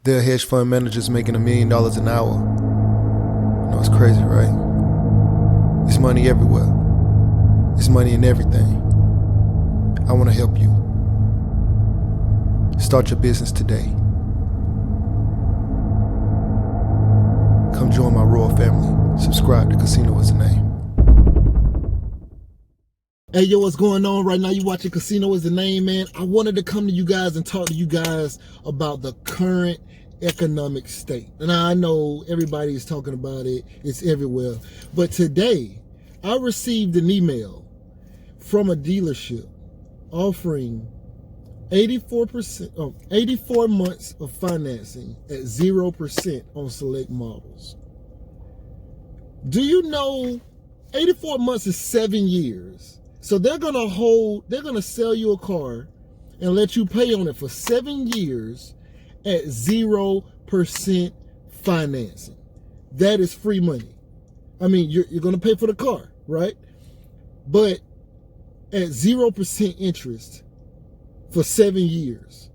There are hedge fund managers making $1 million an hour. I know it's crazy, right? It's money everywhere. It's money in everything. I want to help you. Start your business today. Come join my royal family. Subscribe to Casino Is the Name. Hey, yo, what's going on right now? You watching Casino Is the Name, man. I wanted to come to you guys and talk to you guys about the current economic state. And I know everybody is talking about it. It's everywhere. But today, I received an email from a dealership offering 84 months of financing at 0% on select models. Do you know 84 months is 7 years? So they're gonna sell you a car and let you pay on it for 7 years at 0% financing. That is free money. I mean, you're gonna pay for the car, right? But at 0% interest for 7 years.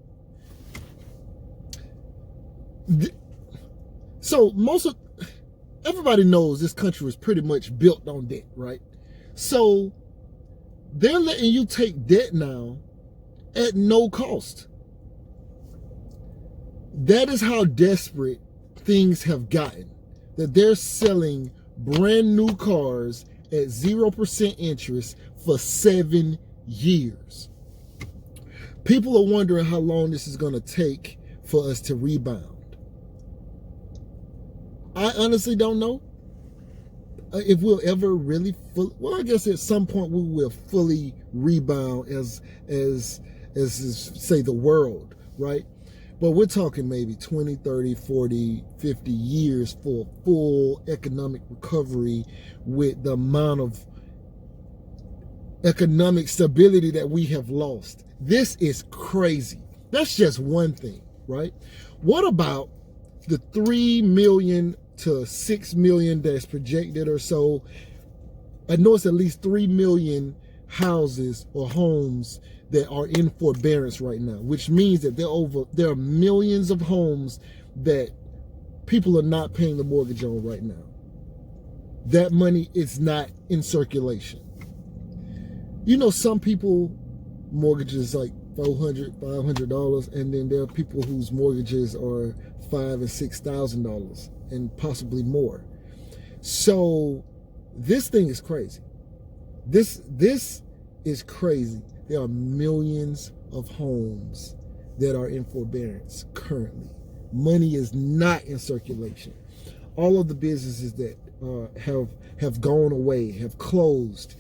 So everybody knows this country was pretty much built on debt, right? So they're letting you take debt now at no cost. That is how desperate things have gotten, that they're selling brand new cars at 0% interest for 7 years. People are wondering how long this is going to take for us to rebound. I honestly don't know if we'll ever really well, I guess at some point we will fully rebound as say the world, right? But we're talking maybe 20, 30, 40, 50 years for full economic recovery with the amount of economic stability that we have lost. This is crazy. That's just one thing, right? What about the 3 million to 6 million that's projected or so? I know it's at least 3 million houses or homes that are in forbearance right now, which means that there are millions of homes that people are not paying the mortgage on right now. That money is not in circulation. You know, some people mortgages like $400, and then there are people whose mortgages are $5,000 and $6,000 and possibly more. So this thing is crazy. This is crazy. There are millions of homes that are in forbearance currently. Money is not in circulation. All of the businesses that have gone away, have closed.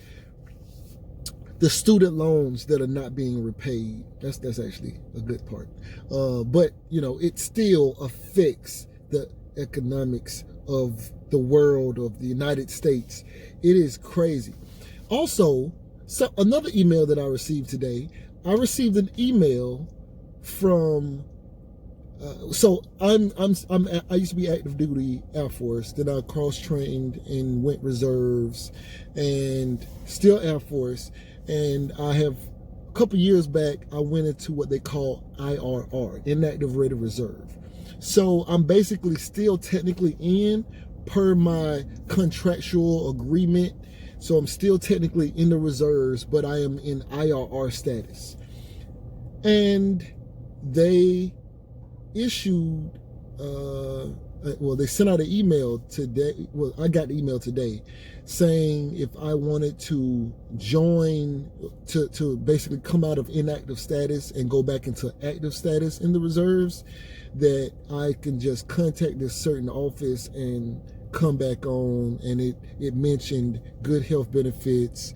The student loans that are not being repaid, that's actually a good part. But, you know, it still affects the economics of the world, of the United States. It is crazy. Also, so another email that I received today, I received an email from, I used to be active duty Air Force, then I cross-trained and went reserves and still Air Force. And I have, a couple years back, I went into what they call IRR, Inactive Rated Reserve. So I'm basically still technically in per my contractual agreement. So I'm still technically in the reserves, but I am in IRR status. And they issued, they sent out an email today. Well, I got the email today saying if I wanted to join, to basically come out of inactive status and go back into active status in the reserves, that I can just contact this certain office and come back on. And it mentioned good health benefits,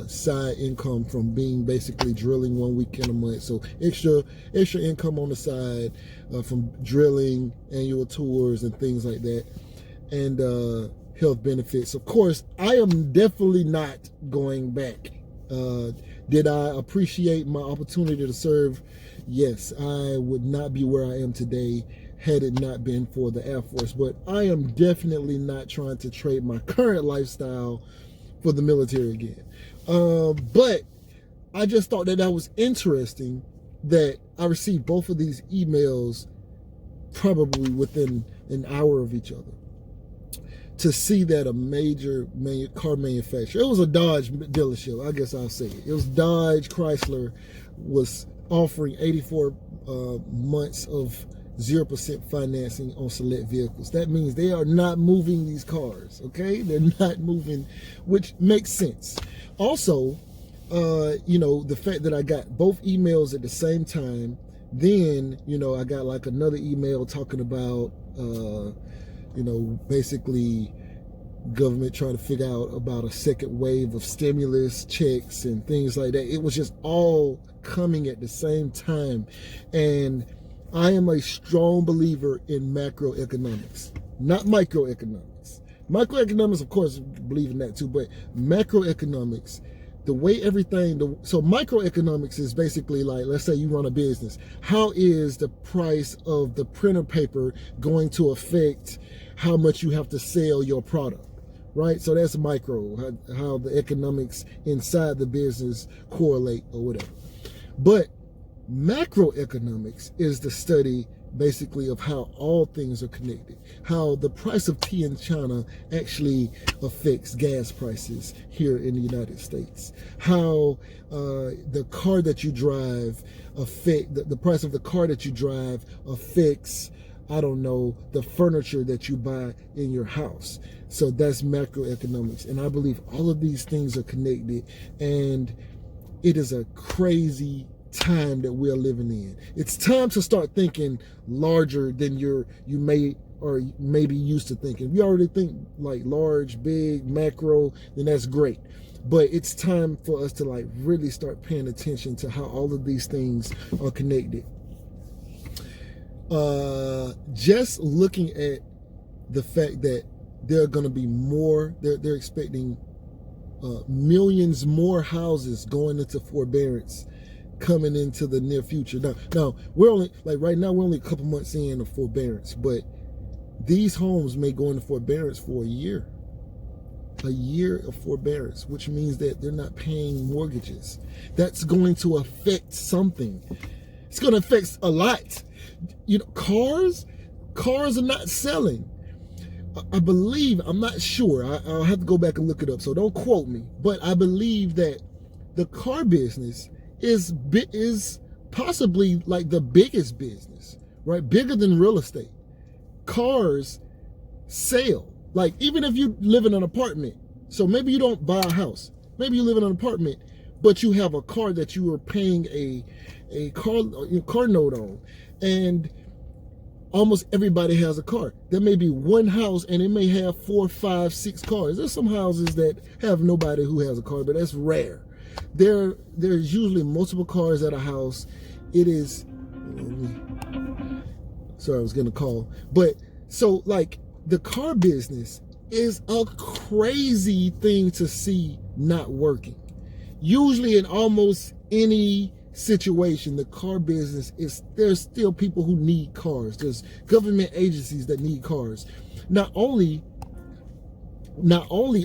side income from being basically drilling 1 weekend a month, so extra income on the side from drilling, annual tours and things like that, and health benefits. Of course, I am definitely not going back. Did I appreciate my opportunity to serve? Yes. I would not be where I am today had it not been for the Air Force. But I am definitely not trying to trade my current lifestyle for the military again. But I just thought that was interesting that I received both of these emails probably within an hour of each other, to see that a major car manufacturer, it was a Dodge dealership, I guess I'll say it. It was Dodge Chrysler, was offering 84 months of 0% financing on select vehicles. That means they are not moving these cars, okay? They're not moving, which makes sense. Also, the fact that I got both emails at the same time, then, I got like another email talking about, basically government trying to figure out about a second wave of stimulus checks and things like that. It was just all coming at the same time. And I am a strong believer in macroeconomics, not microeconomics. Microeconomics, of course, believe in that too, but macroeconomics, the way so microeconomics is basically like, let's say you run a business. How is the price of the printer paper going to affect how much you have to sell your product, right? So that's micro, how the economics inside the business correlate or whatever. But macroeconomics is the study basically of how all things are connected, how the price of tea in China actually affects gas prices here in the United States, how the car that you drive the price of the car that you drive affects, I don't know, the furniture that you buy in your house. So that's macroeconomics. And I believe all of these things are connected, and it is a crazy time that we're living in. It's time to start thinking larger than you may or maybe used to thinking. If you already think like large, big, macro, then that's great. But it's time for us to like really start paying attention to how all of these things are connected. Just looking at the fact that there are going to be more, they're expecting millions more houses going into forbearance coming into the near future. Now we're only right now we're only a couple months in of forbearance, but these homes may go into forbearance for a year of forbearance, which means that they're not paying mortgages. That's going to affect something. It's going to affect a lot. Cars are not selling. I believe, I'm not sure, I'll have to go back and look it up, so don't quote me, but I believe that the car business is possibly like the biggest business, right? Bigger than real estate. Cars sell. Like, even if you live in an apartment, so maybe you don't buy a house, maybe you live in an apartment, but you have a car that you are paying a car note on, and almost everybody has a car. There may be one house and it may have 4, 5, 6 cars. There's some houses that have nobody who has a car, but that's rare. There's usually multiple cars at a house. It is, sorry, I was getting a call. But so like the car business is a crazy thing to see not working. Usually in almost any situation, the car business there's still people who need cars. There's government agencies that need cars. Not only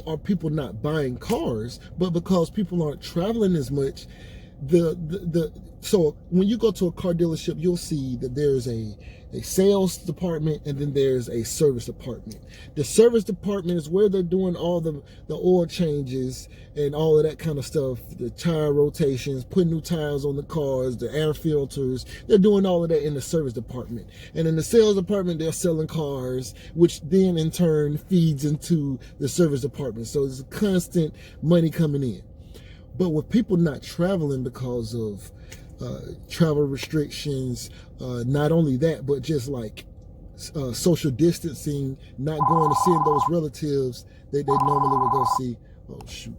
are people not buying cars, but because people aren't traveling as much, so when you go to a car dealership, you'll see that there's a sales department and then there's a service department. The service department is where they're doing all the oil changes and all of that kind of stuff, the tire rotations, putting new tires on the cars, the air filters. They're doing all of that in the service department. And in the sales department, they're selling cars, which then in turn feeds into the service department. So there's constant money coming in. But with people not traveling because of travel restrictions, not only that, but just like social distancing, not going to seeing those relatives that they normally would go see. Oh, shoot.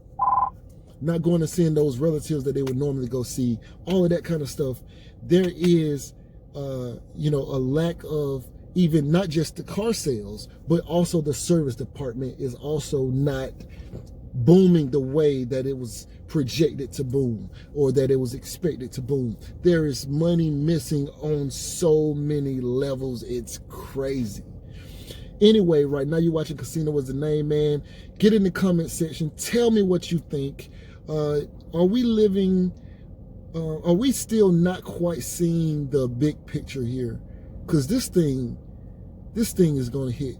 Not going to seeing those relatives that they would normally go see, all of that kind of stuff. There is, a lack of even not just the car sales, but also the service department is also not booming the way that it was projected to boom or that it was expected to boom. There is money missing on so many levels. It's crazy. Anyway, right now you're watching Casino Was the Name, man. Get in the comment section. Tell me what you think. Are we still not quite seeing the big picture here? because this thing is going to hit.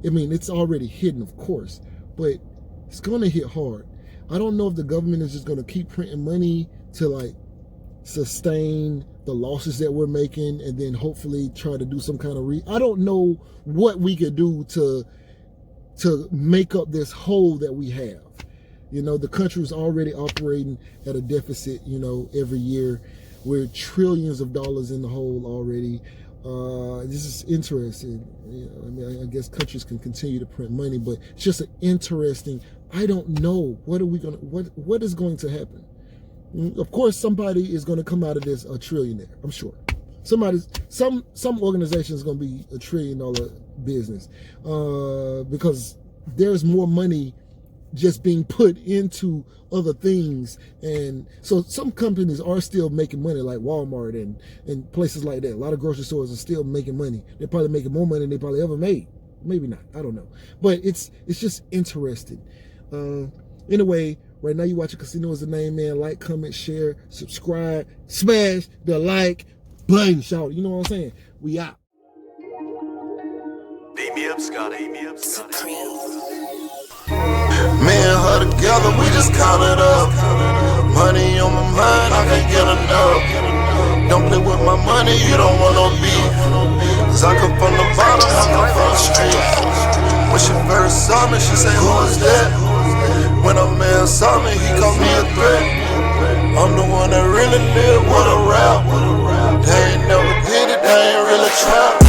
I mean, it's already hitting, of course, but it's going to hit hard. I don't know if the government is just going to keep printing money to like sustain the losses that we're making and then hopefully try to do some kind of I don't know what we could do to make up this hole that we have. You know, the country is already operating at a deficit, you know, every year. We're trillions of dollars in the hole already. This is interesting. You know, I mean, I guess countries can continue to print money, but it's just an interesting. I don't know what is going to happen. Of course, somebody is going to come out of this a trillionaire. I'm sure. Some organization is going to be $1 trillion business because there's more money just being put into other things, and so some companies are still making money, like Walmart and places like that. A lot of grocery stores are still making money. They're probably making more money than they probably ever made. Maybe not. I don't know. But it's just interesting. Anyway, right now you watching Casino Is the Name, man. Like, comment, share, subscribe, smash the like button, shout. You know what I'm saying? We out. Beat me up, Scotty. Me and her together, we just count it up. Money on my mind, I can't get enough. Don't play with my money, you don't want no beef. Cause I come from the bottom, I come from the street. When she first saw me, she said, who is that? When a man saw me, he called me a threat. I'm the one that really live with a rap. They ain't never did it, they ain't really tried.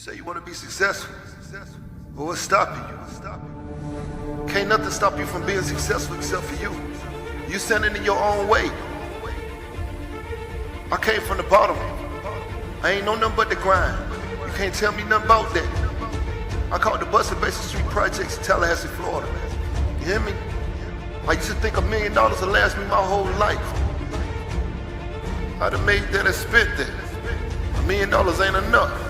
Say you want to be successful. Well, what's stopping you? Can't nothing stop you from being successful except for you. You standing in your own way. I came from the bottom. I ain't know nothing but the grind. You can't tell me nothing about that. I caught the bus at Basin Street Projects in Tallahassee, Florida. You hear me? I used to think $1 million would last me my whole life. I'd have made that and spent that. $1 million ain't enough.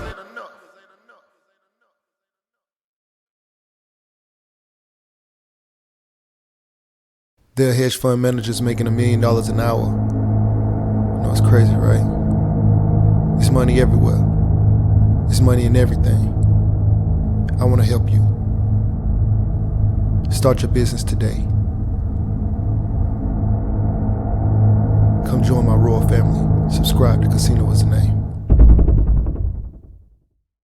There are hedge fund managers making $1 million an hour. You know, it's crazy, right? There's money everywhere. There's money in everything. I want to help you. Start your business today. Come join my royal family. Subscribe to Casino Is the Name.